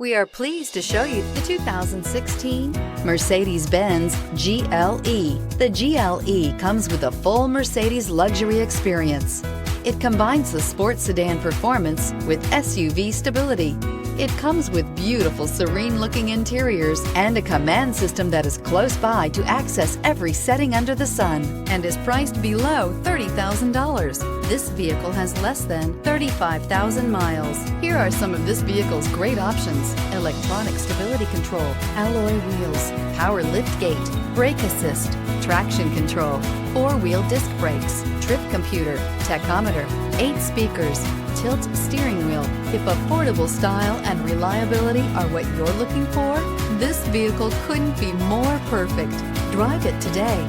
We are pleased to show you the 2016 Mercedes-Benz GLE. The GLE comes with a full Mercedes luxury experience. It combines the sports sedan performance with SUV stability. It comes with beautiful, serene-looking interiors and a command system that is close by to access every setting under the sun and is priced below $30,000. This vehicle has less than 35,000 miles. Here are some of this vehicle's great options: electronic stability control, alloy wheels, power liftgate, brake assist, traction control, four-wheel disc brakes, trip computer, tachometer, 8 speakers, tilt steering wheel. If affordable style and reliability are what you're looking for, this vehicle couldn't be more perfect. Drive it today.